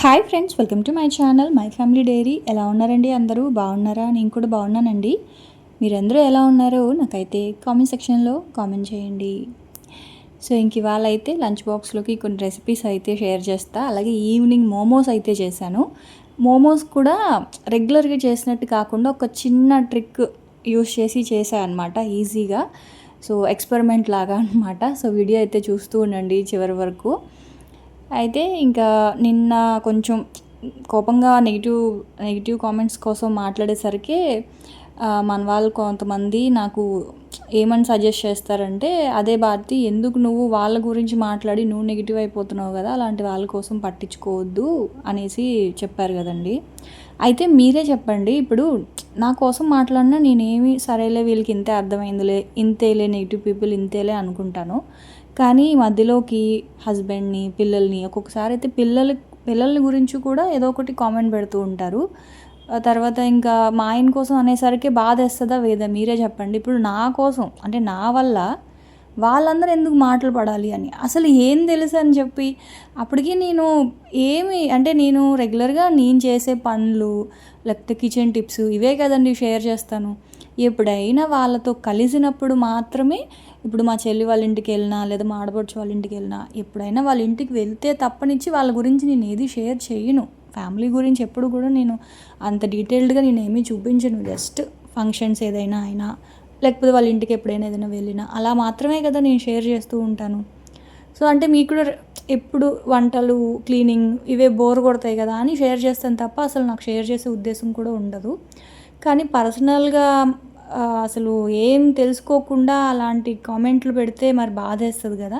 Hi friends, welcome to my channel my family dairy. ఎలా ఉన్నారండి? అందరూ బాగున్నారా? నేను కూడా బాగున్నానండి. మీరందరూ ఎలా ఉన్నారో నాకైతే కామెంట్ సెక్షన్లో కామెంట్ చేయండి. సో ఇంక ఇవాళ అయితే లంచ్ బాక్స్లోకి కొన్ని రెసిపీస్ అయితే షేర్ చేస్తా. అలాగే ఈవినింగ్ మోమోస్ అయితే చేశాను. మోమోస్ కూడా రెగ్యులర్గా చేసినట్టు కాకుండా ఒక చిన్న ట్రిక్ యూస్ చేసి చేశాను అనమాట, ఈజీగా. సో ఎక్స్పెరిమెంట్ లాగా అనమాట. సో వీడియో అయితే చూస్తూ ఉండండి చివరి వరకు. అయితే ఇంకా నిన్న కొంచెం కోపంగా నెగిటివ్ కామెంట్స్ కోసం మాట్లాడేసరికి మన వాళ్ళు కొంతమంది నాకు ఏమని సజెస్ట్ చేస్తారంటే, అదే భారతి, ఎందుకు నువ్వు వాళ్ళ గురించి మాట్లాడి నువ్వు నెగిటివ్ అయిపోతున్నావు కదా, అలాంటి వాళ్ళ కోసం పట్టించుకోవద్దు అనేసి చెప్పారు కదండి. అయితే మీరే చెప్పండి, ఇప్పుడు నా కోసం మాట్లాడినా నేనేమి సరేలే వీళ్ళకి ఇంతే అర్థమైందిలే, ఇంతేలే, నెగిటివ్ పీపుల్ ఇంతేలే అనుకుంటాను. కానీ మధ్యలోకి హస్బెండ్ని, పిల్లల్ని, ఒక్కొక్కసారి అయితే పిల్లల గురించి కూడా ఏదో ఒకటి కామెంట్ పెడుతూ ఉంటారు. తర్వాత ఇంకా మా ఆయన కోసం అనేసరికి బాధేస్తుందా వేదా, మీరే చెప్పండి. ఇప్పుడు నా కోసం అంటే నా వల్ల వాళ్ళందరూ ఎందుకు మాటలు పడాలి అని అసలు ఏం తెలుసు అని చెప్పి అప్పటికి నేను రెగ్యులర్గా నేను చేసే పనులు లేకపోతే కిచెన్ టిప్స్ ఇవే కదండి షేర్ చేస్తాను. ఎప్పుడైనా వాళ్ళతో కలిసినప్పుడు మాత్రమే, ఇప్పుడు మా చెల్లి వాళ్ళ ఇంటికి వెళ్ళినా లేదా మా ఆడపడుచు వాళ్ళ ఇంటికి వెళ్ళినా, ఎప్పుడైనా వాళ్ళ ఇంటికి వెళ్తే తప్పనిచ్చి వాళ్ళ గురించి నేను ఏది షేర్ చేయను. ఫ్యామిలీ గురించి ఎప్పుడు కూడా నేను అంత డీటెయిల్డ్గా నేను ఏమీ చూపించను. జస్ట్ ఫంక్షన్స్ ఏదైనా అయినా లేకపోతే వాళ్ళ ఇంటికి ఎప్పుడైనా ఏదైనా వెళ్ళినా అలా మాత్రమే కదా నేను షేర్ చేస్తూ ఉంటాను. సో అంటే మీకు కూడా ఎప్పుడు వంటలు, క్లీనింగ్ ఇవే బోర్ కొడతాయి కదా అని షేర్ చేస్తాను తప్ప అసలు నాకు షేర్ చేసే ఉద్దేశం కూడా ఉండదు. కానీ పర్సనల్గా అసలు ఏం తెలుసుకోకుండా అలాంటి కామెంట్లు పెడితే మరి బాధేస్తుంది కదా.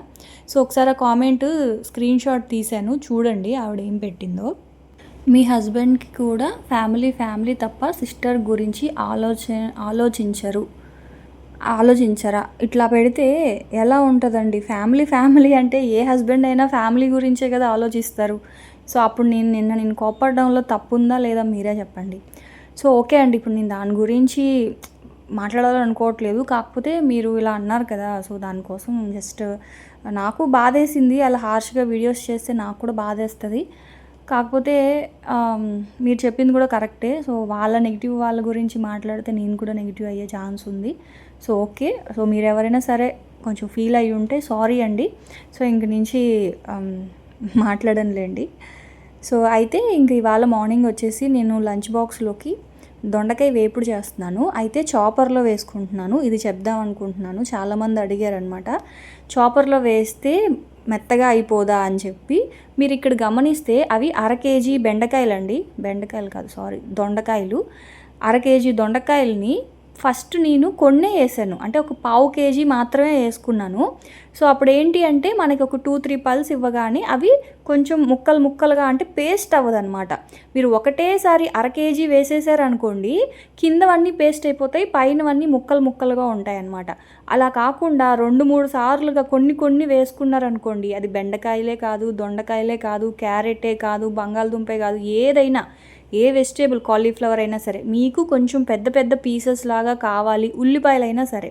సో ఒకసారి ఆ కామెంట్ స్క్రీన్ షాట్ తీశాను, చూడండి ఆవిడ ఏం పెట్టిందో. మీ హస్బెండ్కి కూడా ఫ్యామిలీ తప్ప సిస్టర్ గురించి ఆలోచించరా? ఇట్లా పెడితే ఎలా ఉంటుందండి? ఫ్యామిలీ అంటే ఏ హస్బెండ్ అయినా ఫ్యామిలీ గురించే కదా ఆలోచిస్తారు. సో అప్పుడు నేను కోపడడంలో తప్పు ఉందా లేదా మీరే చెప్పండి. సో ఓకే అండి, ఇప్పుడు నేను దాని గురించి మాట్లాడాలనుకోవట్లేదు. కాకపోతే మీరు ఇలా అన్నారు కదా, సో దానికోసం జస్ట్ నాకు బాధేసింది. అలా హార్ష్గా వీడియోస్ చేస్తే నాకు కూడా బాధేస్తుంది. కాకపోతే మీరు చెప్పింది కూడా కరెక్టే. సో వాళ్ళ గురించి మాట్లాడితే నేను కూడా నెగిటివ్ అయ్యే ఛాన్స్ ఉంది. సో ఓకే, సో మీరు ఎవరైనా సరే కొంచెం ఫీల్ అయ్యి ఉంటే సారీ అండి. సో ఇంక నుంచి మాట్లాడనులేండి. సో అయితే ఇంక ఇవాళ మార్నింగ్ వచ్చేసి నేను లంచ్ బాక్స్లోకి దొండకాయ వేపుడు చేస్తున్నాను. అయితే చాపర్లో వేసుకుంటున్నాను. ఇది చెప్దాం అనుకుంటున్నాను, చాలామంది అడిగారనమాట. చాపర్లో వేస్తే మెత్తగా అయిపోదా అని చెప్పి. మీరు ఇక్కడ గమనిస్తే అవి 1/2 కేజీ దొండకాయలు. 1/2 కేజీ దొండకాయలని ఫస్ట్ నేను కొన్నే వేసాను, అంటే ఒక 1/4 కేజీ మాత్రమే వేసుకున్నాను. సో అప్పుడు ఏంటి అంటే మనకి ఒక 2-3 పల్స్ ఇవ్వగానే అవి కొంచెం ముక్కలుగా, అంటే పేస్ట్ అవ్వదన్నమాట. మీరు ఒకటేసారి 1/2 కేజీ వేసేసారనుకోండి, కిందవన్నీ పేస్ట్ అయిపోతాయి, పైనవన్నీ ముక్కలుగా ఉంటాయి అన్నమాట. అలా కాకుండా 2-3 సార్లుగా కొన్ని వేసుకున్నారనుకోండి, అది బెండకాయలే కాదు, దొండకాయలే కాదు, క్యారెటే కాదు, బంగాళదుంపే కాదు, ఏదైనా ఏ వెజిటేబుల్, కాలీఫ్లవర్ అయినా సరే, మీకు కొంచెం పెద్ద పీసెస్ లాగా కావాలి, ఉల్లిపాయలైనా సరే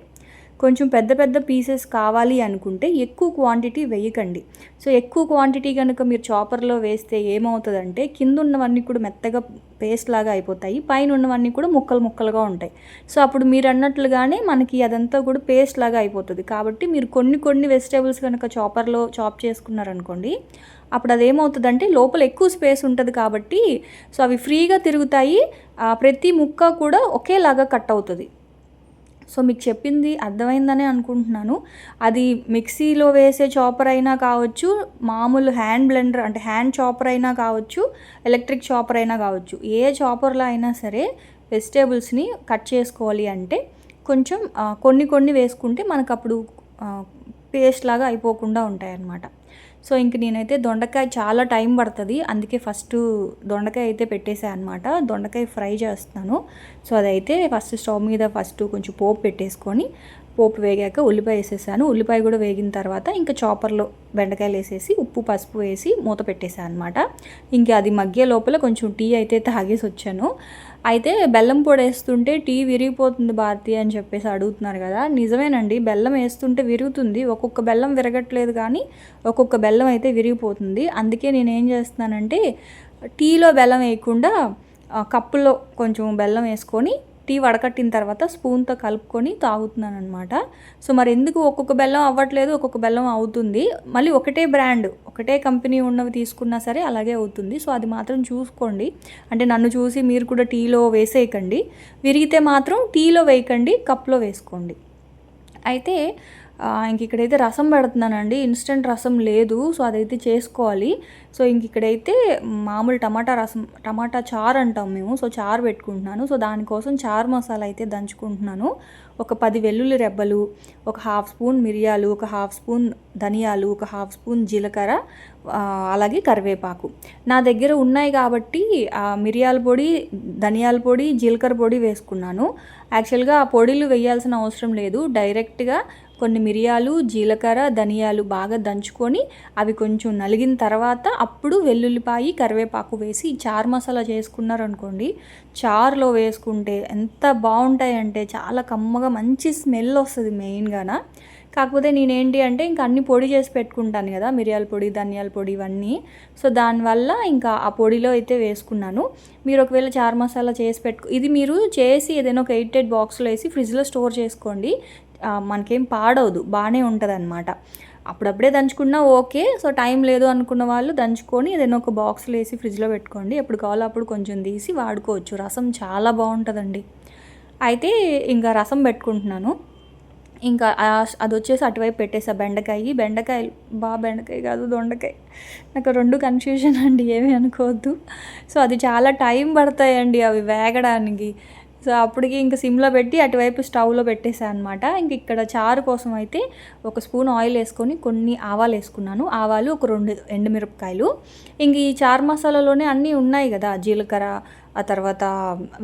కొంచెం పెద్ద పీసెస్ కావాలి అనుకుంటే ఎక్కువ క్వాంటిటీ వేయకండి. సో ఎక్కువ క్వాంటిటీ కనుక మీరు చాపర్లో వేస్తే ఏమవుతుందంటే కింద ఉన్నవన్నీ కూడా మెత్తగా పేస్ట్ లాగా అయిపోతాయి, పైన ఉన్నవన్నీ కూడా ముక్కలుగా ఉంటాయి. సో అప్పుడు మీరు అన్నట్లుగానే మనకి అదంతా కూడా పేస్ట్ లాగా అయిపోతుంది. కాబట్టి మీరు కొన్ని వెజిటేబుల్స్ కనుక చాపర్లో చాప్ చేసుకున్నారనుకోండి, అప్పుడు అదేమవుతుందంటే లోపల ఎక్కువ స్పేస్ ఉంటుంది కాబట్టి సో అవి ఫ్రీగా తిరుగుతాయి, ప్రతి ముక్క కూడా ఒకేలాగా కట్ అవుతుంది. సో మీకు చెప్పింది అర్థమైందనే అనుకుంటున్నాను. అది మిక్సీలో వేసే చాపర్ అయినా కావచ్చు, మామూలు హ్యాండ్ బ్లెండర్ అంటే హ్యాండ్ చాపర్ అయినా కావచ్చు, ఎలక్ట్రిక్ చాపర్ అయినా కావచ్చు, ఏ చాపర్లో అయినా సరే వెజిటేబుల్స్ని కట్ చేసుకోవాలి అంటే కొంచెం కొన్ని వేసుకుంటే మనకు అప్పుడు పేస్ట్ లాగా అయిపోకుండా ఉంటాయన్నమాట. సో ఇంక నేనైతే దొండకాయ చాలా టైం పడుతుంది, అందుకే ఫస్ట్ దొండకాయ అయితే పెట్టేసాను అనమాట. దొండకాయ ఫ్రై చేస్తున్నాను. సో అదైతే ఫస్ట్ స్టవ్ మీద కొంచెం పోపు పెట్టేసుకొని పోపు వేగాక ఉల్లిపాయ వేసేసాను. ఉల్లిపాయ కూడా వేగిన తర్వాత ఇంకా చాపర్లో బెండకాయలు వేసేసి ఉప్పు పసుపు వేసి మూత పెట్టేసాను అనమాట. ఇంకా అది మగ్గే లోపల కొంచెం టీ అయితే తాగేసి వచ్చాను. అయితే బెల్లం పొడి వేస్తుంటే టీ విరిగిపోతుంది భారతి అని చెప్పేసి అడుగుతున్నారు కదా. నిజమేనండి, బెల్లం వేస్తుంటే విరుగుతుంది. ఒక్కొక్క బెల్లం విరగట్లేదు కానీ ఒక్కొక్క బెల్లం అయితే విరిగిపోతుంది. అందుకే నేను ఏం చేస్తున్నానంటే టీలో బెల్లం వేయకుండా కప్పులో కొంచెం బెల్లం వేసుకొని టీ వడకట్టిన తర్వాత స్పూన్తో కలుపుకొని తాగుతున్నాను అనమాట. సో మరి ఎందుకు ఒక్కొక్క బెల్లం అవ్వట్లేదు, ఒక్కొక్క బెల్లం అవుతుంది. మళ్ళీ ఒకటే బ్రాండ్ ఒకటే కంపెనీ ఉన్నవి తీసుకున్నా సరే అలాగే అవుతుంది. సో అది మాత్రం చూసుకోండి. అంటే నన్ను చూసి మీరు కూడా టీలో వేసేయకండి. విరిగితే మాత్రం టీలో వేయకండి, కప్లో వేసుకోండి. అయితే ఇంక ఇక్కడైతే రసం పెడుతున్నానండి. ఇన్స్టెంట్ రసం లేదు, సో అదైతే చేసుకోవాలి. సో ఇంక ఇక్కడైతే మామూలు టమాటా చారు అంటాం మేము. సో చారు పెట్టుకుంటున్నాను. సో దానికోసం చారు మసాలా అయితే దంచుకుంటున్నాను. ఒక 10 వెల్లుల్లి రెబ్బలు, ఒక 1/2 స్పూన్ మిరియాలు, ఒక 1/2 స్పూన్ ధనియాలు, ఒక 1/2 స్పూన్ జీలకర్ర, అలాగే కరివేపాకు నా దగ్గర ఉన్నాయి కాబట్టి మిరియాల పొడి, ధనియాల పొడి, జీలకర్ర పొడి వేసుకున్నాను. యాక్చువల్గా ఆ పొడిలు వేయాల్సిన అవసరం లేదు. డైరెక్ట్గా కొన్ని మిరియాలు, జీలకర్ర, ధనియాలు బాగా దంచుకొని అవి కొంచెం నలిగిన తర్వాత అప్పుడు వెల్లుల్లిపాయి, కరివేపాకు వేసి చారు మసాలా చేసుకున్నారనుకోండి, చారులో వేసుకుంటే ఎంత బాగుంటాయంటే చాలా కమ్మగా మంచి స్మెల్ వస్తుంది మెయిన్గాన. కాకపోతే నేనేంటి అంటే ఇంకా అన్ని పొడి చేసి పెట్టుకుంటాను కదా, మిరియాల పొడి, ధనియాల పొడి ఇవన్నీ. సో దానివల్ల ఇంకా ఆ పొడిలో అయితే వేసుకున్నాను. మీరు ఒకవేళ చారు మసాలా చేసి ఇది మీరు చేసి ఏదైనా ఒక 8 బాక్స్లో వేసి ఫ్రిడ్జ్లో స్టోర్ చేసుకోండి. మనకేం పాడవదు, బాగానే ఉంటుంది అనమాట. అప్పుడప్పుడే దంచుకున్నా ఓకే. సో టైం లేదు అనుకున్న వాళ్ళు దంచుకొని ఏదైనా ఒక బాక్స్లో వేసి ఫ్రిడ్జ్లో పెట్టుకోండి. ఎప్పుడు కావాలో అప్పుడు కొంచెం తీసి వాడుకోవచ్చు. రసం చాలా బాగుంటుందండి. అయితే ఇంకా రసం పెట్టుకుంటున్నాను. ఇంకా అది వచ్చేసి అటువైపు పెట్టేసా బెండకాయ కాదు దొండకాయ, నాకు 2 కన్ఫ్యూజన్ అండి, ఏమీ అనుకోవద్దు. సో అది చాలా టైం పడతాయండి అవి వేగడానికి. సో అప్పటికి ఇంక సిమ్లో పెట్టి అటువైపు స్టవ్లో పెట్టేసాను అనమాట. ఇంక ఇక్కడ చారు కోసం అయితే 1 స్పూన్ ఆయిల్ వేసుకొని కొన్ని ఆవాలు వేసుకున్నాను. ఆవాలు, ఒక 2 ఎండుమిరపకాయలు. ఇంక ఈ చారు మసాలాలోనే అన్నీ ఉన్నాయి కదా, జీలకర్ర, ఆ తర్వాత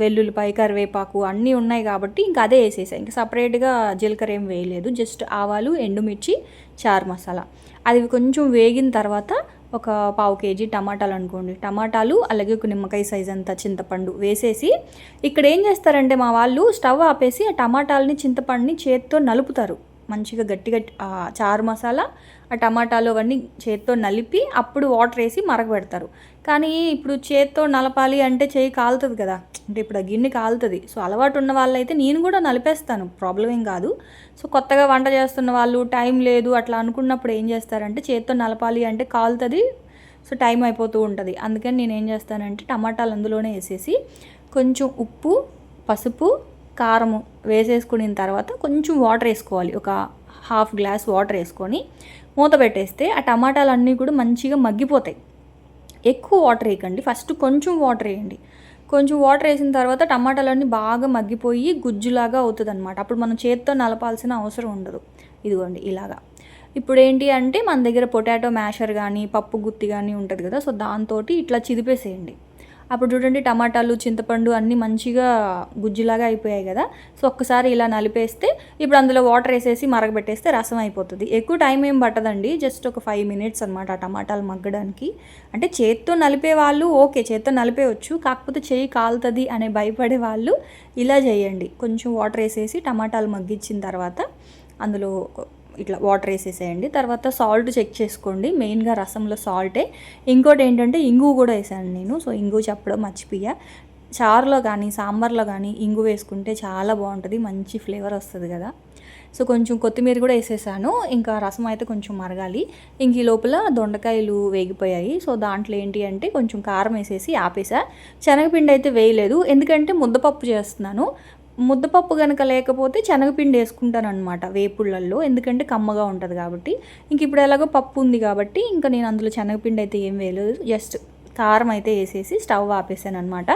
వెల్లుల్లిపాయ, కరివేపాకు అన్నీ ఉన్నాయి కాబట్టి ఇంకా అదే వేసేసాయి. ఇంకా సపరేట్గా జీలకర్ర ఏం వేయలేదు. జస్ట్ ఆవాలు, ఎండుమిర్చి, చారు మసాలా. అది కొంచెం వేగిన తర్వాత ఒక 1/2 కేజీ టమాటాలు అనుకోండి, టమాటాలు అలాగే ఒక నిమ్మకాయ సైజ్ అంతా చింతపండు వేసేసి, ఇక్కడ ఏం చేస్తారంటే మా వాళ్ళు స్టవ్ ఆపేసి ఆ టమాటాలని చింతపండుని చేత్తో నలుపుతారు. మంచిగా గట్టిగా చారు మసాలా, ఆ టమాటాలు అవన్నీ చేత్తో నలిపి అప్పుడు వాటర్ వేసి మరగబెడతారు. కానీ ఇప్పుడు చేత్తో నలపాలి అంటే చేయి కాలుతుంది కదా, అంటే ఇప్పుడు ఆ గిన్నె కాలుతుంది. సో అలవాటు ఉన్న వాళ్ళైతే నేను కూడా నలిపేస్తాను, ప్రాబ్లం ఏం కాదు. సో కొత్తగా వంట చేస్తున్న వాళ్ళు టైం లేదు అట్లా అనుకున్నప్పుడు ఏం చేస్తారంటే చేత్తో నలపాలి అంటే కాలుతుంది, సో టైం అయిపోతూ ఉంటుంది. అందుకని నేను ఏం చేస్తానంటే టమాటాలు అందులోనే వేసేసి కొంచెం ఉప్పు, పసుపు, కారము వేసేసుకున్న తర్వాత కొంచెం వాటర్ వేసుకోవాలి. ఒక 1/2 గ్లాస్ వాటర్ వేసుకొని మూత పెట్టేస్తే ఆ టమాటాలు కూడా మంచిగా మగ్గిపోతాయి. ఎక్కువ వాటర్ వేయకండి, ఫస్ట్ కొంచెం వాటర్ వేయండి. కొంచెం వాటర్ వేసిన తర్వాత టమాటాలన్నీ బాగా మగ్గిపోయి గుజ్జులాగా అవుతుంది అనమాట. అప్పుడు మనం చేత్తో నలపాల్సిన అవసరం ఉండదు. ఇదిగోండి ఇలాగా. ఇప్పుడు ఏంటి అంటే మన దగ్గర పొటాటో మ్యాషర్ కానీ పప్పు గుత్తి కానీ ఉంటుంది కదా, సో దాంతో ఇట్లా చిదిపేసేయండి. అప్పుడు చూడండి టమాటాలు, చింతపండు అన్నీ మంచిగా గుజ్జులాగా అయిపోయాయి కదా. సో ఒక్కసారి ఇలా నలిపేస్తే ఇప్పుడు అందులో వాటర్ వేసేసి మరగబెట్టేస్తే రసం అయిపోతుంది. ఎక్కువ టైం ఏం పట్టదండి, జస్ట్ ఒక 5 మినిట్స్ అనమాట ఆ టమాటాలు మగ్గడానికి. అంటే చేత్తో నలిపే వాళ్ళు ఓకే, చేత్తో నలిపేయచ్చు. కాకపోతే చేయి కాలుతుంది అనే భయపడే వాళ్ళు ఇలా చేయండి. కొంచెం వాటర్ వేసేసి టమాటాలు మగ్గించిన తర్వాత అందులో ఇట్లా వాటర్ వేసేసేయండి. తర్వాత సాల్ట్ చెక్ చేసుకోండి, మెయిన్గా రసంలో సాల్టే. ఇంకోటి ఏంటంటే ఇంగు కూడా వేసాను నేను. సో ఇంగు చెప్పడం మర్చిపోయా. చారులో కానీ సాంబార్లో కానీ ఇంగు వేసుకుంటే చాలా బాగుంటుంది, మంచి ఫ్లేవర్ వస్తుంది కదా. సో కొంచెం కొత్తిమీర కూడా వేసేసాను. ఇంకా రసం అయితే కొంచెం మరగాలి. ఇంక ఈ లోపల దొండకాయలు వేగిపోయాయి. సో దాంట్లో ఏంటి అంటే కొంచెం కారం వేసేసి ఆపేసా. శనగపిండి అయితే వేయలేదు, ఎందుకంటే ముద్దపప్పు చేస్తున్నాను. ముద్దపప్పు కనుక లేకపోతే శనగపిండి వేసుకుంటాను అనమాట వేపుళ్ళల్లో, ఎందుకంటే కమ్మగా ఉంటుంది కాబట్టి. ఇంక ఇప్పుడు ఎలాగో పప్పు ఉంది కాబట్టి ఇంకా నేను అందులో శనగపిండి అయితే ఏం వేయలేదు, జస్ట్ కారం అయితే వేసేసి స్టవ్ ఆపేసాను అనమాట.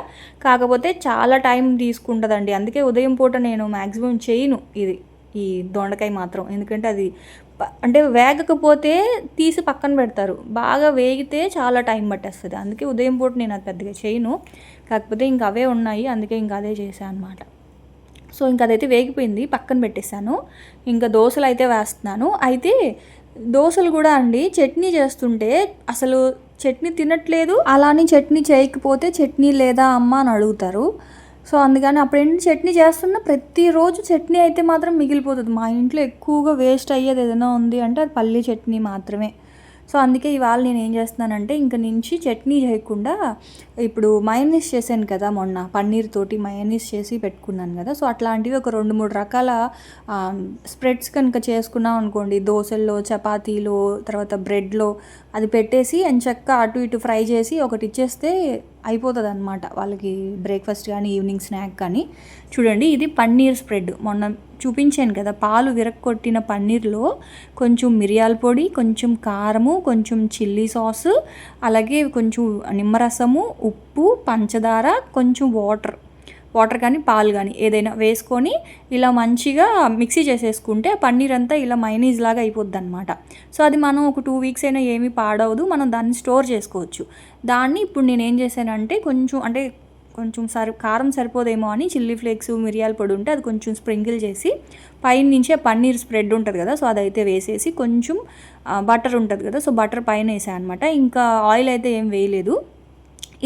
కాకపోతే చాలా టైం తీసుకుంటుందండి, అందుకే ఉదయం పూట నేను మ్యాక్సిమం చేయను ఈ దొండకాయ మాత్రం. ఎందుకంటే అది అంటే వేగకపోతే తీసి పక్కన పెడతారు, బాగా వేగితే చాలా టైం పట్టేస్తుంది. అందుకే ఉదయం పూట నేను అది పెద్దగా చేయను. కాకపోతే ఇంక అవే ఉన్నాయి, అందుకే ఇంకా అదే చేశాను అనమాట. సో ఇంక అదైతే వేగిపోయింది, పక్కన పెట్టేశాను. ఇంకా దోశలు అయితే వేస్తున్నాను. అయితే దోశలు కూడా అండి చట్నీ చేస్తుంటే అసలు చట్నీ తినట్లేదు, అలానే చట్నీ చేయకపోతే చట్నీ లేదా అమ్మ అని అడుగుతారు. సో అందుకని అప్పుడేంటి చట్నీ చేస్తున్నా ప్రతిరోజు చట్నీ అయితే మాత్రం మిగిలిపోతుంది. మా ఇంట్లో ఎక్కువగా వేస్ట్ అయ్యేది ఏదైనా ఉంది అంటే అది పల్లీ చట్నీ మాత్రమే. సో అందుకే ఇవాళ నేను ఏం చేస్తున్నానంటే ఇంక నుంచి చట్నీ చేయకుండా ఇప్పుడు మయోనీస్ చేశాను కదా, మొన్న పన్నీర్ తోటి మయోనీస్ చేసి పెట్టుకున్నాను కదా. సో అట్లాంటివి ఒక 2-3 రకాల స్ప్రెడ్స్ కనుక చేసుకున్నాం అనుకోండి, దోశల్లో, చపాతీలో, తర్వాత బ్రెడ్లో అది పెట్టేసి ఎంచక్కా అటు ఇటు ఫ్రై చేసి ఒకటి ఇచ్చేస్తే అయిపోతుంది అనమాట వాళ్ళకి, బ్రేక్ఫాస్ట్ కానీ ఈవినింగ్ స్నాక్ కానీ. చూడండి ఇది పన్నీర్ స్ప్రెడ్, మొన్న చూపించాను కదా, పాలు విరక్కొట్టిన పన్నీర్లో కొంచెం మిరియాల పొడి, కొంచెం కారము, కొంచెం చిల్లీ సాసు, అలాగే కొంచెం నిమ్మరసము, ఉప్పు, పంచదార, కొంచెం వాటర్ కానీ పాలు కానీ ఏదైనా వేసుకొని ఇలా మంచిగా మిక్సీ చేసేసుకుంటే పన్నీర్ అంతా ఇలా మైనీస్ లాగా అయిపోద్ది అనమాట. సో అది మనం ఒక 2 వీక్స్ అయినా ఏమీ పాడవదు, మనం దాన్ని స్టోర్ చేసుకోవచ్చు. దాన్ని ఇప్పుడు నేను ఏం చేశానంటే కొంచెం కారం సరిపోదేమో అని చిల్లీ ఫ్లేక్స్, మిరియాల పొడి ఉంటే అది కొంచెం స్ప్రింకిల్ చేసి పైన నుంచి ఆ పన్నీర్ స్ప్రెడ్ ఉంటుంది కదా, సో అదైతే వేసేసి కొంచెం బటర్ ఉంటుంది కదా, సో బటర్ పైన వేసాను అనమాట. ఇంకా ఆయిల్ అయితే ఏం వేయలేదు.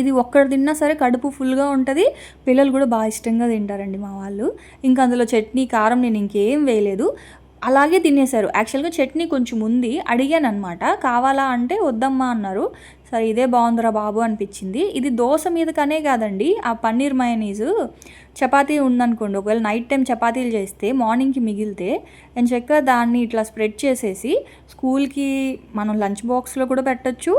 ఇది ఒక్కటి తిన్నా సరే కడుపు ఫుల్గా ఉంటుంది, పిల్లలు కూడా బాగా ఇష్టంగా తింటారండి మా వాళ్ళు. ఇంకా అందులో చట్నీ, కారం నేను ఇంకేం వేయలేదు, అలాగే తినేశారు. యాక్చువల్గా చట్నీ కొంచెం ఉంది, అడిగాను అనమాట కావాలా అంటే వద్దమ్మా అన్నారు. సరే ఇదే బాగుందిరా బాబు అనిపించింది. ఇది దోశ మీదకనే కాదండి, ఆ పన్నీర్ మయోనీస్ చపాతీ ఉందనుకోండి, ఒకవేళ నైట్ టైం చపాతీలు చేస్తే మార్నింగ్కి మిగిలితే నేను చక్కగా దాన్ని ఇట్లా స్ప్రెడ్ చేసేసి స్కూల్కి మనం లంచ్ బాక్స్లో కూడా పెట్టచ్చు,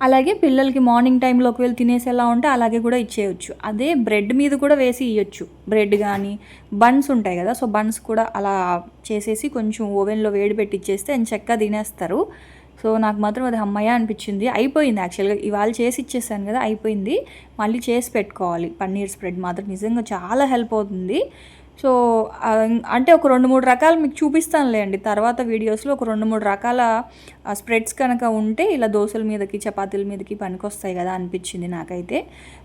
అలాగే పిల్లలకి మార్నింగ్ టైంలో ఒకవేళ తినేసేలా ఉంటే అలాగే కూడా ఇచ్చేయచ్చు. అదే బ్రెడ్ మీద కూడా వేసి ఇవ్వచ్చు, బ్రెడ్ కానీ బన్స్ ఉంటాయి కదా, సో బన్స్ కూడా అలా చేసేసి కొంచెం ఓవెన్లో వేడి పెట్టి ఇచ్చేస్తే చక్కగా తినేస్తారు. సో నాకు మాత్రం అది అమ్మయ్య అనిపించింది. అయిపోయింది యాక్చువల్గా, ఇవాళ చేసి ఇచ్చేసాను కదా, అయిపోయింది. మళ్ళీ చేసి పెట్టుకోవాలి పన్నీర్ స్ప్రెడ్ మాత్రం, నిజంగా చాలా హెల్ప్ అవుతుంది. సో అంటే ఒక 2-3 రకాలు మీకు చూపిస్తానులే అండి తర్వాత వీడియోస్లో. ఒక 2-3 రకాల స్ప్రెడ్స్ కనుక ఉంటే ఇలా దోశల మీదకి, చపాతీల మీదకి పనికొస్తాయి కదా అనిపించింది నాకైతే.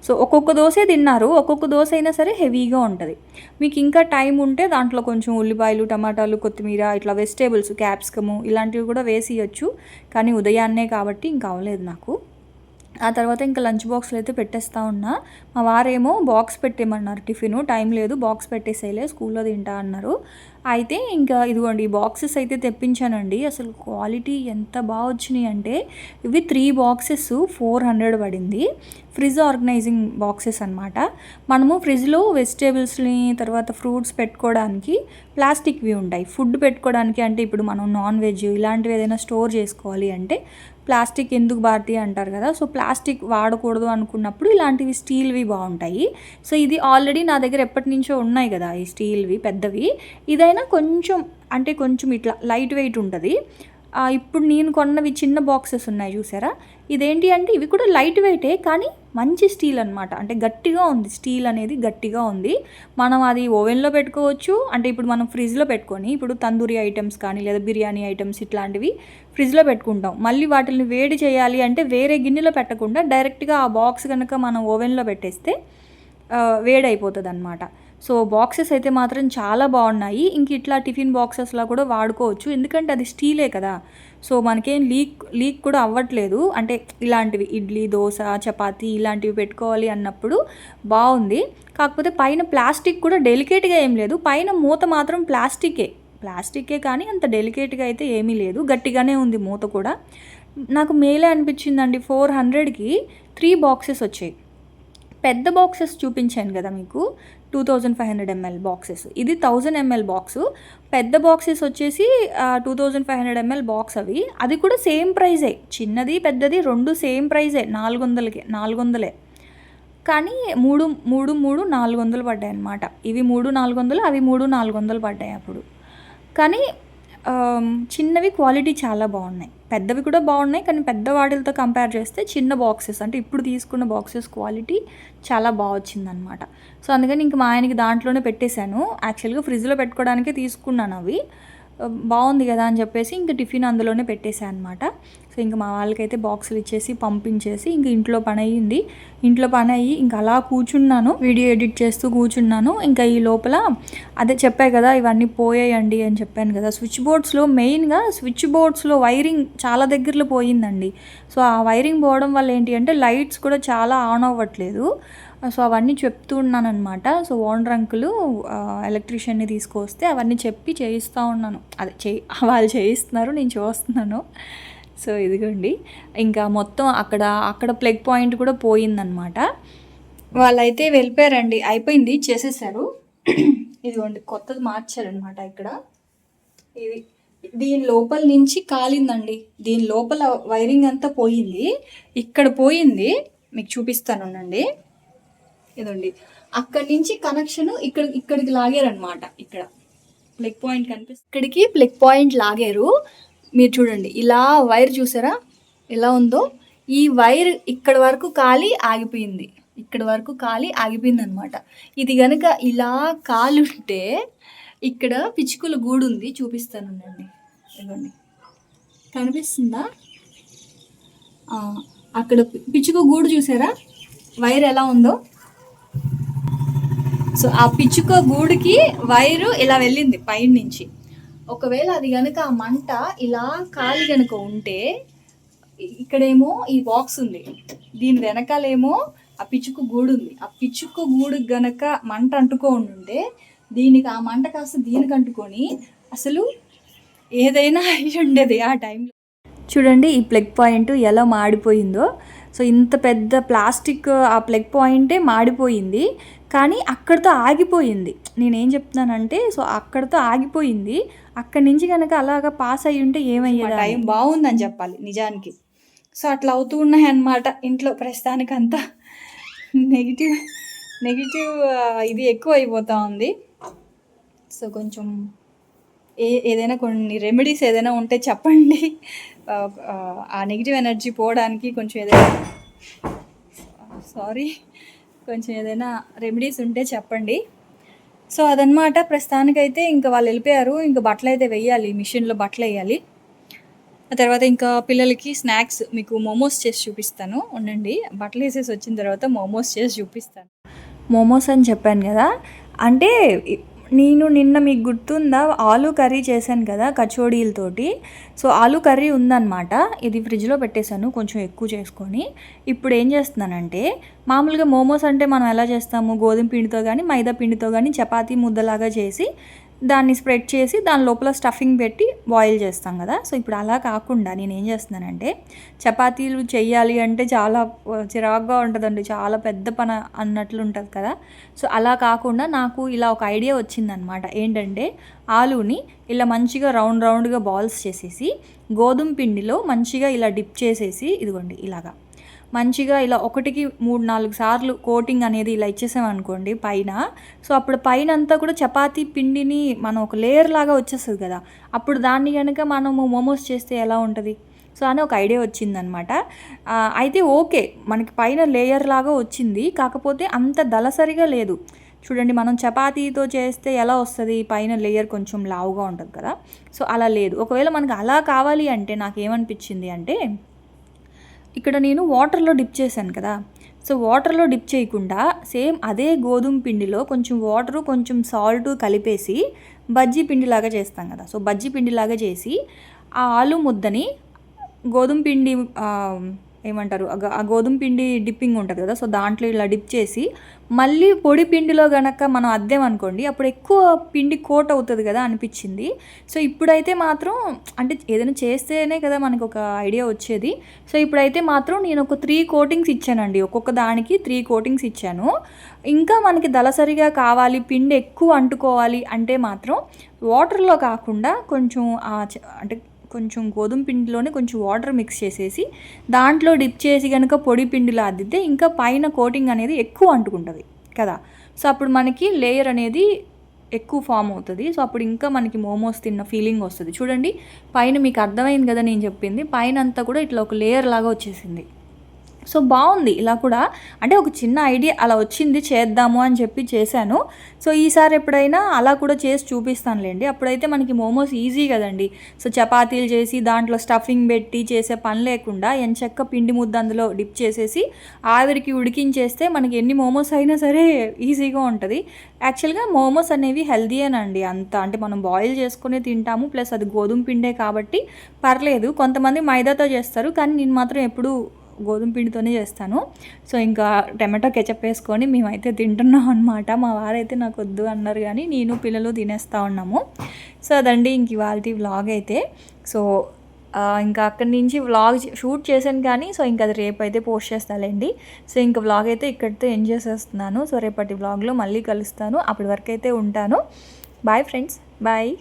సో ఒక్కొక్క దోశే తిన్నారు, ఒక్కొక్క దోశ అయినా సరే హెవీగా ఉంటుంది. మీకు ఇంకా టైం ఉంటే దాంట్లో కొంచెం ఉల్లిపాయలు, టమాటాలు, కొత్తిమీర, ఇట్లా వెజిటేబుల్స్, క్యాప్సికము ఇలాంటివి కూడా వేసి ఇవ్వచ్చు. కానీ ఉదయాన్నే కాబట్టి ఇంకా అవ్వలేదు నాకు. ఆ తర్వాత ఇంకా లంచ్ బాక్స్లో అయితే పెట్టేస్తూ ఉన్నా. మా వారేమో బాక్స్ పెట్టేయమన్నారు, టిఫిన్ టైం లేదు బాక్స్ పెట్టేసేలే స్కూల్లో తింటా అన్నారు. అయితే ఇంకా ఇదిగోండి ఈ బాక్సెస్ అయితే తెప్పించానండి. అసలు క్వాలిటీ ఎంత బాగా వచ్చినాయి అంటే ఇవి 3 బాక్సెస్ 400 పడింది. ఫ్రిడ్జ్ ఆర్గనైజింగ్ బాక్సెస్ అనమాట. మనము ఫ్రిడ్జ్లో వెజిటేబుల్స్ని, తర్వాత ఫ్రూట్స్ పెట్టుకోవడానికి ప్లాస్టిక్వి ఉంటాయి. ఫుడ్ పెట్టుకోవడానికి అంటే ఇప్పుడు మనం నాన్ వెజ్ ఇలాంటివి ఏదైనా స్టోర్ చేసుకోవాలి అంటే ప్లాస్టిక్ ఎందుకు భారతీయ అంటారు కదా, సో ప్లాస్టిక్ వాడకూడదు అనుకున్నప్పుడు ఇలాంటివి స్టీల్వి బాగుంటాయి. సో ఇది ఆల్రెడీ నా దగ్గర ఎప్పటి నుంచో ఉన్నాయి కదా ఈ స్టీల్వి పెద్దవి. ఇదైనా కొంచెం ఇట్లా లైట్ వెయిట్ ఉంటుంది. ఇప్పుడు నేను కొన్నవి చిన్న బాక్సెస్ ఉన్నాయి చూసారా, ఇదేంటి అంటే ఇవి కూడా లైట్ వెయిటే కానీ మంచి స్టీల్ అనమాట. అంటే గట్టిగా ఉంది, స్టీల్ అనేది గట్టిగా ఉంది. మనం అది ఓవెన్లో పెట్టుకోవచ్చు. అంటే ఇప్పుడు మనం ఫ్రిడ్జ్లో పెట్టుకొని ఇప్పుడు తందూరి ఐటమ్స్ కానీ లేదా బిర్యానీ ఐటమ్స్ ఇట్లాంటివి ఫ్రిడ్జ్లో పెట్టుకుంటాం. మళ్ళీ వాటిని వేడి చేయాలి అంటే వేరే గిన్నెలో పెట్టకుండా డైరెక్ట్గా ఆ బాక్స్ కనుక మనం ఓవెన్లో పెట్టేస్తే వేడైపోతుంది అనమాట. సో బాక్సెస్ అయితే మాత్రం చాలా బాగున్నాయి. ఇంక ఇట్లా టిఫిన్ బాక్సెస్లో కూడా వాడుకోవచ్చు, ఎందుకంటే అది స్టీలే కదా. సో మనకేం లీక్ కూడా అవ్వట్లేదు. అంటే ఇలాంటివి ఇడ్లీ, దోశ, చపాతీ ఇలాంటివి పెట్టుకోవాలి అన్నప్పుడు బాగుంది. కాకపోతే పైన ప్లాస్టిక్ కూడా డెలికేట్గా ఏం లేదు, పైన మూత మాత్రం ప్లాస్టికే కానీ అంత డెలికేట్గా అయితే ఏమీ లేదు, గట్టిగానే ఉంది మూత కూడా. నాకు మేలే అనిపించిందండి. 400కి 3 బాక్సెస్ వచ్చాయి. పెద్ద బాక్సెస్ చూపించాను కదా మీకు, 2500 ml బాక్సెస్, ఇది 1000 ml బాక్సు. పెద్ద బాక్సెస్ వచ్చేసి 2500 ml బాక్స్ అవి, అది కూడా సేమ్ ప్రైజే. చిన్నది పెద్దది రెండు సేమ్ ప్రైజే, 400 కానీ 400 పడ్డాయి అన్నమాట. ఇవి 400, అవి 400 పడ్డాయి అప్పుడు. కానీ చిన్నవి క్వాలిటీ చాలా బాగున్నాయి, పెద్దవి కూడా బాగున్నాయి. కానీ పెద్ద వాటిలతో కంపేర్ చేస్తే చిన్న బాక్సెస్ అంటే ఇప్పుడు తీసుకున్న బాక్సెస్ క్వాలిటీ చాలా బాగా వచ్చిందనమాట. సో అందుకని ఇంక మా ఆయనకి దాంట్లోనే పెట్టేశాను. యాక్చువల్గా ఫ్రిడ్జ్లో పెట్టుకోవడానికే తీసుకున్నాను అవి, బాగుంది కదా అని చెప్పేసి ఇంక టిఫిన్ అందులోనే పెట్టేశాను అనమాట. సో ఇంకా మా వాళ్ళకైతే బాక్సులు ఇచ్చేసి పంపించేసి ఇంక ఇంట్లో పని అయ్యింది. ఇంట్లో పని అయ్యి ఇంకా అలా కూర్చున్నాను, వీడియో ఎడిట్ చేస్తూ కూర్చున్నాను. ఇంకా ఈ లోపల అదే చెప్పాయి కదా ఇవన్నీ పోయాయండి అని చెప్పాను కదా, స్విచ్ బోర్డ్స్లో మెయిన్గా స్విచ్ బోర్డ్స్లో వైరింగ్ చాలా దగ్గరలో పోయిందండి. సో ఆ వైరింగ్ పోవడం వల్ల ఏంటి అంటే లైట్స్ కూడా చాలా ఆన్ అవ్వట్లేదు. సో అవన్నీ చెప్తూ ఉన్నాను అనమాట. సో ఓనర్ అంకులు ఎలక్ట్రీషియన్ని తీసుకొస్తే అవన్నీ చెప్పి చేయిస్తూ ఉన్నాను. అదే వాళ్ళు చేయిస్తున్నారు, నేను చూస్తున్నాను. సో ఇదిగోండి ఇంకా మొత్తం అక్కడ ప్లగ్ పాయింట్ కూడా పోయిందనమాట. వాళ్ళైతే వెళ్ళిపోయారండి, అయిపోయింది, చేసేసారు. ఇదిగోండి కొత్తది మార్చారనమాట. ఇక్కడ ఇది దీని లోపల నుంచి కాలిందండి, దీని లోపల వైరింగ్ అంతా పోయింది, ఇక్కడ పోయింది, మీకు చూపిస్తాను ఉండండి. ఇదండి అక్కడి నుంచి కనెక్షన్ ఇక్కడికి లాగారనమాట. ఇక్కడ ప్లగ్ పాయింట్ కనిపిస్తుంది, ఇక్కడికి ప్లగ్ పాయింట్ లాగారు. మీరు చూడండి ఇలా వైర్ చూసారా ఎలా ఉందో, ఈ వైర్ ఇక్కడ వరకు కాలి ఆగిపోయింది, ఇక్కడ వరకు కాలి ఆగిపోయింది అనమాట. ఇది కనుక ఇలా కాలుంటే ఇక్కడ పిచ్చుకల గూడు ఉంది, చూపిస్తానండి. ఇదిగోండి కనిపిస్తుందా, అక్కడ పిచ్చుక గూడు చూసారా వైర్ ఎలా ఉందో. సో ఆ పిచ్చుక గూడుకి వైరు ఇలా వెళ్ళింది పైన నుంచి. ఒకవేళ అది కనుక ఆ మంట ఇలా కాలి కనుక ఉంటే, ఇక్కడేమో ఈ బాక్స్ ఉంది, దీని వెనకాలేమో ఆ పిచ్చుక గూడు ఉంది. ఆ పిచ్చుక గూడు గనక మంట అంటుకోండి ఉంటే దీనికి ఆ మంట కాస్త దీనికి అంటుకొని అసలు ఏదైనా అయి ఉండేది ఆ టైంలో. చూడండి ఈ ప్లగ్ పాయింట్ ఎలా మాడిపోయిందో. సో ఇంత పెద్ద ప్లాస్టిక్ ఆ ప్లగ్ పాయింటే మాడిపోయింది, కానీ అక్కడితో ఆగిపోయింది. నేనేం చెప్తున్నానంటే, సో అక్కడితో ఆగిపోయింది. అక్కడి నుంచి కనుక అలాగా పాస్ అయ్యి ఉంటే ఏమయ్యేది, టైం బాగుందని చెప్పాలి నిజానికి. సో అట్లా అవుతూ ఉన్నాయి అన్నమాట ఇంట్లో ప్రస్తుతానికి అంతా. నెగిటివ్ ఇది ఎక్కువ అయిపోతూ ఉంది. సో కొంచెం ఏదైనా కొన్ని రెమెడీస్ ఏదైనా ఉంటే చెప్పండి, ఆ నెగిటివ్ ఎనర్జీ పోవడానికి. కొంచెం ఏదైనా రెమెడీస్ ఉంటే చెప్పండి. సో అదనమాట. ప్రస్తుతానికైతే ఇంకా వాళ్ళు వెళ్ళిపోయారు. ఇంకా బట్టలు అయితే వేయాలి, మిషన్లో బట్టలు వేయాలి. ఆ తర్వాత ఇంకా పిల్లలకి స్నాక్స్ మీకు మోమోస్ చేసి చూపిస్తాను ఉండండి. బట్టలు వేసేసి వచ్చిన తర్వాత మోమోస్ చేసి చూపిస్తాను. మోమోస్ అని చెప్పాను కదా, అంటే నేను నిన్న మీకు గుర్తుందా ఆలూ కర్రీ చేశాను కదా కచోడీలతోటి. సో ఆలూ కర్రీ ఉందన్నమాట, ఇది ఫ్రిడ్జ్లో పెట్టేశాను కొంచెం ఎక్కువ చేసుకొని. ఇప్పుడు ఏం చేస్తున్నానంటే, మామూలుగా మోమోస్ అంటే మనం ఎలా చేస్తాము, గోధుమ పిండితో కానీ మైదా పిండితో కానీ చపాతీ ముద్దలాగా చేసి దాన్ని స్ప్రెడ్ చేసి దాని లోపల స్టఫింగ్ పెట్టి బాయిల్ చేస్తాం కదా. సో ఇప్పుడు అలా కాకుండా నేను ఏం చేస్తున్నానంటే, చపాతీలు చెయ్యాలి అంటే చాలా చిరాగ్గా ఉంటుందండి, చాలా పెద్ద పని అన్నట్లు ఉంటుంది కదా. సో అలా కాకుండా నాకు ఇలా ఒక ఐడియా వచ్చిందనమాట. ఏంటంటే ఆలూని ఇలా మంచిగా రౌండ్గా బాల్స్ చేసేసి గోధుమ పిండిలో మంచిగా ఇలా డిప్ చేసేసి, ఇదిగోండి ఇలాగా మంచిగా ఇలా 1-3-4 సార్లు కోటింగ్ అనేది ఇలా ఇచ్చేసామనుకోండి పైన. సో అప్పుడు పైన అంతా కూడా చపాతీ పిండిని మనం ఒక లేయర్ లాగా వచ్చేస్తుంది కదా, అప్పుడు దాన్ని కనుక మనము మోమోస్ చేస్తే ఎలా ఉంటుంది. సో అని ఒక ఐడియా వచ్చిందనమాట. అయితే ఓకే, మనకి పైన లేయర్ లాగా వచ్చింది, కాకపోతే అంత దళసరిగా లేదు. చూడండి మనం చపాతీతో చేస్తే ఎలా వస్తుంది, పైన లేయర్ కొంచెం లావుగా ఉంటుంది కదా. సో అలా లేదు. ఒకవేళ మనకు అలా కావాలి అంటే నాకేమనిపించింది అంటే, ఇక్కడ నేను వాటర్లో డిప్ చేశాను కదా. సో వాటర్లో డిప్ చేయకుండా సేమ్ అదే గోధుమ పిండిలో కొంచెం వాటరు కొంచెం సాల్ట్ కలిపేసి బజ్జీ పిండిలాగా చేస్తాం కదా. సో బజ్జీ పిండిలాగా చేసి ఆ ఆలు ముద్దని గోధుమ పిండి ఏమంటారు, ఆ గోధుమ పిండి డిప్పింగ్ ఉంటుంది కదా, సో దాంట్లో ఇలా డిప్ చేసి మళ్ళీ పొడి పిండిలో గనక మనం అద్దామనుకోండి అప్పుడు ఎక్కువ పిండి కోట్ అవుతుంది కదా అనిపించింది. సో ఇప్పుడైతే మాత్రం అంటే ఏదైనా చేస్తేనే కదా మనకు ఒక ఐడియా వచ్చేది. సో ఇప్పుడైతే మాత్రం నేను ఒక 3 కోటింగ్స్ ఇచ్చానండి, ఒక్కొక్క దానికి 3 కోటింగ్స్ ఇచ్చాను. ఇంకా మనకి దళసరిగా కావాలి, పిండి ఎక్కువ అంటుకోవాలి అంటే మాత్రం వాటర్లో కాకుండా కొంచెం అంటే కొంచెం గోధుమ పిండిలోనే కొంచెం వాటర్ మిక్స్ చేసేసి దాంట్లో డిప్ చేసి కనుక పొడి పిండిలో అద్దితే ఇంకా పైన కోటింగ్ అనేది ఎక్కువ అంటుకుంటుంది కదా. సో అప్పుడు మనకి లేయర్ అనేది ఎక్కువ ఫామ్ అవుతుంది. సో అప్పుడు ఇంకా మనకి మోమోస్ తిన్న ఫీలింగ్ వస్తుంది. చూడండి పైన మీకు అర్థమైంది కదా నేను చెప్పింది, పైన అంతా కూడా ఇట్లా ఒక లేయర్ లాగా వచ్చేసింది సో బాగుంది ఇలా కూడా. అంటే ఒక చిన్న ఐడియా అలా వచ్చింది, చేద్దాము అని చెప్పి చేశాను. సో ఈసారి ఎప్పుడైనా అలా కూడా చేసి చూపిస్తానులేండి. అప్పుడైతే మనకి మోమోస్ ఈజీ కదండి. సో చపాతీలు చేసి దాంట్లో స్టఫింగ్ పెట్టి చేసే పని లేకుండా ఎంచక్క పిండి ముద్ద అందులో డిప్ చేసేసి ఆవిరికి ఉడికించేస్తే మనకి ఎన్ని మోమోస్ అయినా సరే ఈజీగా ఉంటుంది. యాక్చువల్గా మోమోస్ అనేవి హెల్తీయేనండి. అంత అంటే మనం బాయిల్ చేసుకుని తింటాము, ప్లస్ అది గోధుమ పిండే కాబట్టి పర్లేదు. కొంతమంది మైదాతో చేస్తారు, కానీ నేను మాత్రం ఎప్పుడూ గోధుమ పిండితోనే చేస్తాను. సో ఇంకా టమాటో కెచప్ వేసుకొని మేమైతే తింటున్నాం అనమాట. మా వారైతే నాకు వద్దు అన్నారు, కానీ నేను పిల్లలు తినేస్తూ ఉన్నాము. సో అదండి ఇంక ఇవాల్టి వ్లాగ్ అయితే. సో ఇంకా అక్కడి నుంచి వ్లాగ్ షూట్ చేశాను, కానీ సో ఇంకా అది రేపు అయితే పోస్ట్ చేస్తాలేండి. సో ఇంకా వ్లాగ్ అయితే ఇక్కడితో ఎండ్ చేసేస్తున్నాను. సో రేపటి వ్లాగ్లో మళ్ళీ కలుస్తాను. అప్పటి వరకు అయితే ఉంటాను. Bye friends, bye.